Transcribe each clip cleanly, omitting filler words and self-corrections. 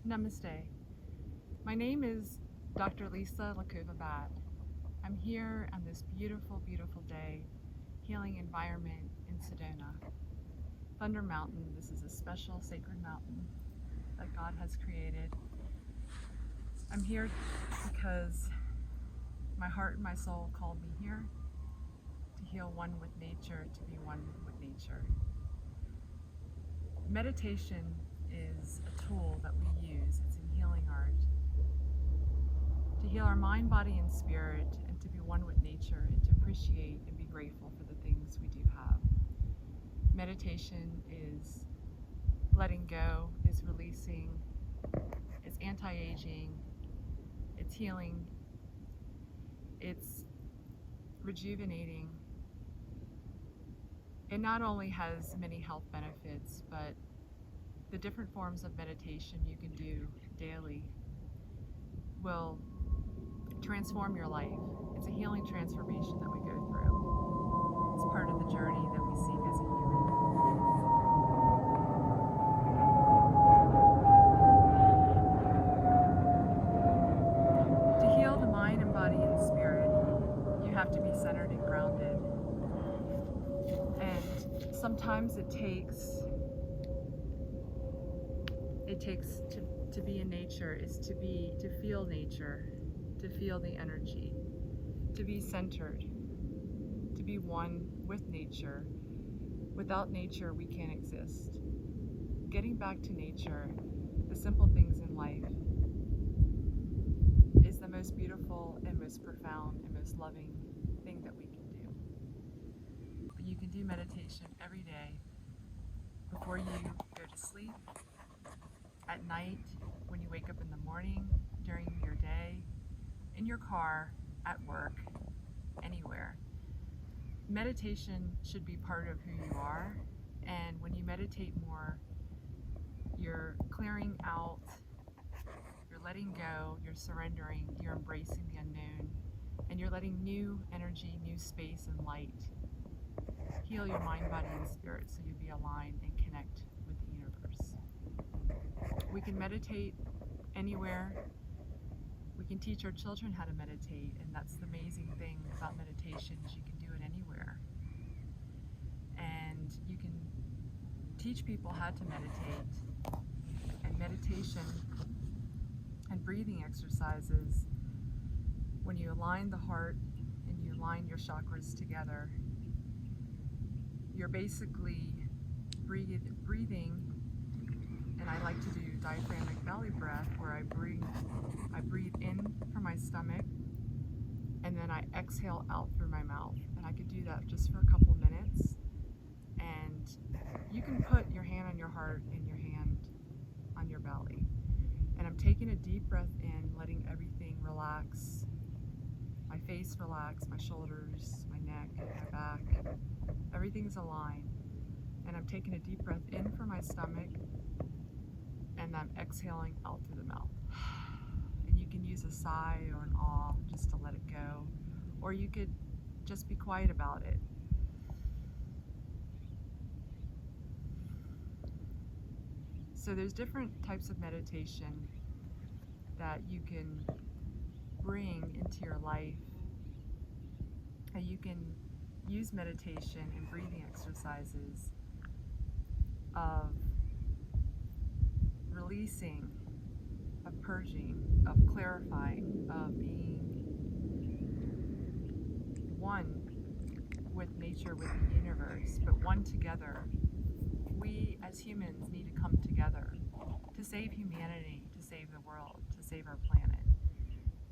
Namaste. My name is Dr. Lisa Lakova-Bad. I'm here on this beautiful, beautiful day, healing environment in Sedona. Thunder Mountain, this is a special sacred mountain that God has created. I'm here because my heart and my soul called me here to heal one with nature, to be one with nature. Meditation is a tool that we use. It's a healing art to heal our mind, body, and spirit, and to be one with nature, and to appreciate and be grateful for the things we do have. Meditation is letting go, is releasing, it's anti-aging, it's healing, it's rejuvenating. It not only has many health benefits, but the different forms of meditation you can do daily will transform your life. It's a healing transformation that we go through. It's part of the journey that we seek as a human. To heal the mind and body and spirit, you have to be centered and grounded. And sometimes it takes to be in nature is to feel nature, to feel the energy, to be centered, to be one with nature. Without nature, we can't exist. Getting back to nature, the simple things in life, is the most beautiful and most profound and most loving thing that we can do. You can do meditation every day before you go to sleep, at night, when you wake up in the morning, during your day, in your car, at work, anywhere. Meditation should be part of who you are, and when you meditate more, you're clearing out, you're letting go, you're surrendering, you're embracing the unknown, and you're letting new energy, new space and light heal your mind, body, and spirit so you be aligned and connect with the universe. We can meditate anywhere. We can teach our children how to meditate, and that's the amazing thing about meditation is you can do it anywhere. And you can teach people how to meditate. And meditation and breathing exercises, when you align the heart and you align your chakras together, you're basically breathing, and I like to do diaphragmatic belly breath where I breathe in from my stomach and then I exhale out through my mouth. And I could do that just for a couple minutes. And you can put your hand on your heart and your hand on your belly. And I'm taking a deep breath in, letting everything relax. My face relax, my shoulders, my neck, my back. Everything's aligned. And I'm taking a deep breath in from my stomach, and I'm exhaling out through the mouth. And you can use a sigh or an awe just to let it go, or you could just be quiet about it. So there's different types of meditation that you can bring into your life, and you can use meditation and breathing exercises of releasing, of purging, of clarifying, of being one with nature, with the universe, but one together. We as humans need to come together to save humanity, to save the world, to save our planet.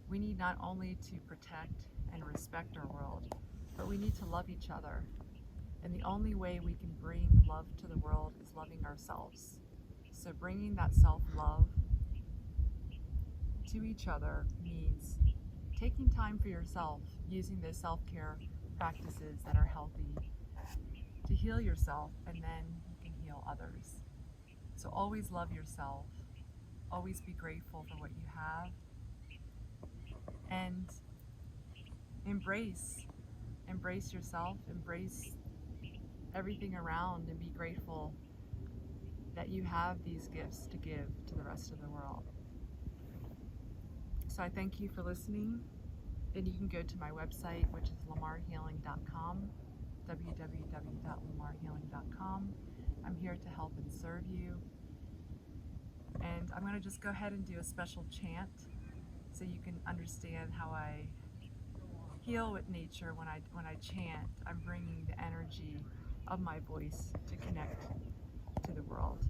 We need not only to protect and respect our world, but we need to love each other. And the only way we can bring love to the world is loving ourselves. So bringing that self-love to each other means taking time for yourself, using those self-care practices that are healthy to heal yourself, and then you can heal others. So always love yourself, always be grateful for what you have, and embrace yourself, embrace everything around, and be grateful that you have these gifts to give to the rest of the world. So I thank you for listening. And you can go to my website, which is lamarhealing.com, www.lamarhealing.com. I'm here to help and serve you. And I'm going to just go ahead and do a special chant so you can understand how I heal with nature. When I chant, I'm bringing the energy of my voice to connect to the world.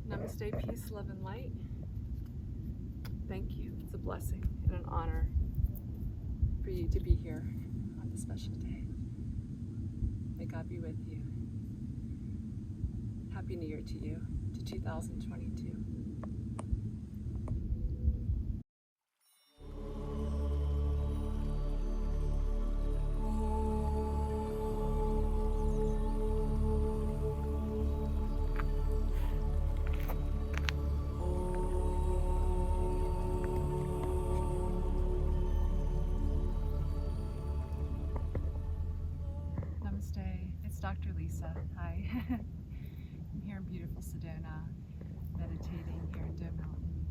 Namaste, peace, love, and light. Thank you. It's a blessing and an honor for you to be here on this special day. May God be with you. Happy New Year to you, to 2022. Namaste, it's Dr. Lisa. Hi. I'm here in beautiful Sedona, meditating here in Dome Mountain.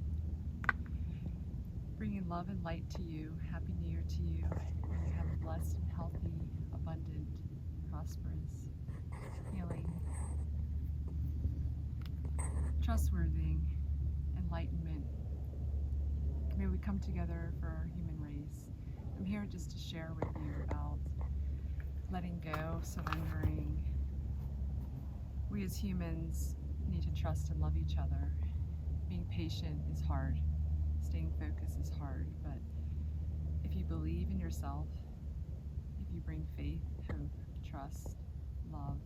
Bringing love and light to you. Happy New Year to you. May you have a blessed and healthy, abundant, prosperous, healing, trustworthy enlightenment. May we come together for our human race. I'm here just to share with you about letting go, surrendering. We as humans need to trust and love each other. Being patient is hard. Staying focused is hard, but if you believe in yourself, if you bring faith, hope, trust, love,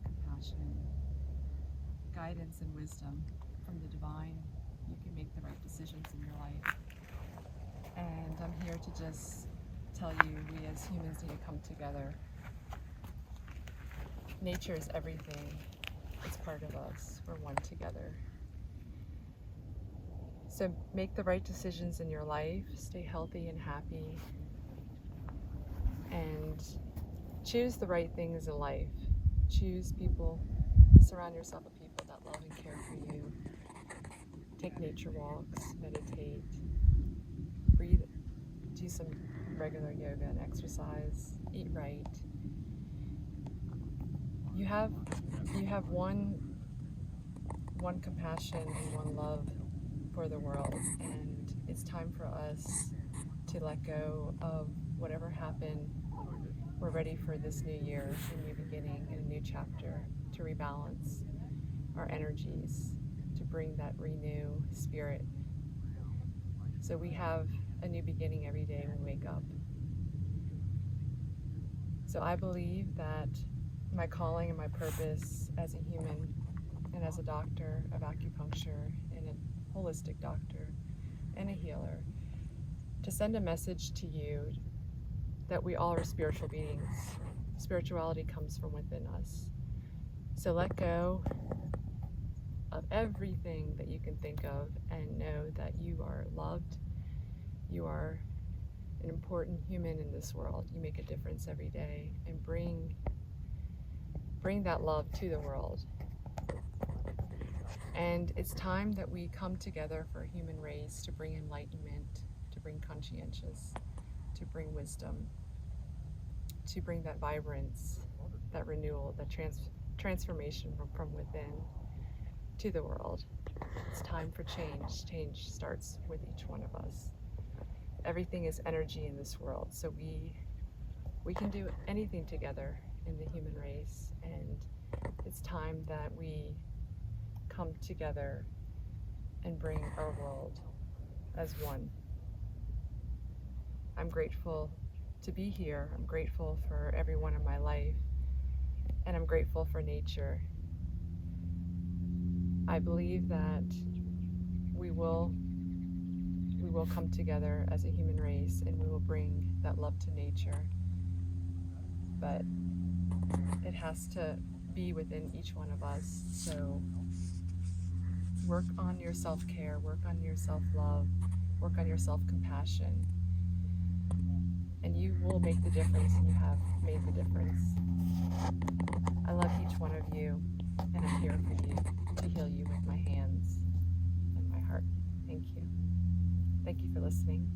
compassion, guidance, and wisdom from the divine, you can make the right decisions in your life. And I'm here to just tell you, we as humans need to come together. Nature is everything. It's part of us. We're one together. So make the right decisions in your life, stay healthy and happy, and choose the right things in life. Choose people, surround yourself with people that love and care for you. Take nature walks, meditate, breathe, do some regular yoga and exercise, eat right. You have one compassion and one love for the world, and it's time for us to let go of whatever happened. We're ready for this new year, a new beginning, and a new chapter, to rebalance our energies, to bring that renew spirit. So we have a new beginning every day when we wake up. So I believe that my calling and my purpose as a human and as a doctor of acupuncture and a holistic doctor and a healer, to send a message to you that we all are spiritual beings. Spirituality comes from within us. So let go of everything that you can think of and know that you are loved. You are an important human in this world. You make a difference every day, and bring that love to the world. And it's time that we come together for a human race to bring enlightenment, to bring conscientious, to bring wisdom, to bring that vibrance, that renewal, that transformation from within to the world. It's time for change. Change starts with each one of us. Everything is energy in this world, so we can do anything together in the human race, and it's time that we come together and bring our world as one. I'm grateful to be here. I'm grateful for everyone in my life, and I'm grateful for nature. I believe that we will come together as a human race, and we will bring that love to nature. But it has to be within each one of us. So work on your self-care, work on your self-love, work on your self-compassion, and you will make the difference, and you have made the difference. I love each one of you, and I'm here for you to heal you with my hands and my heart. Thank you. Thank you for listening.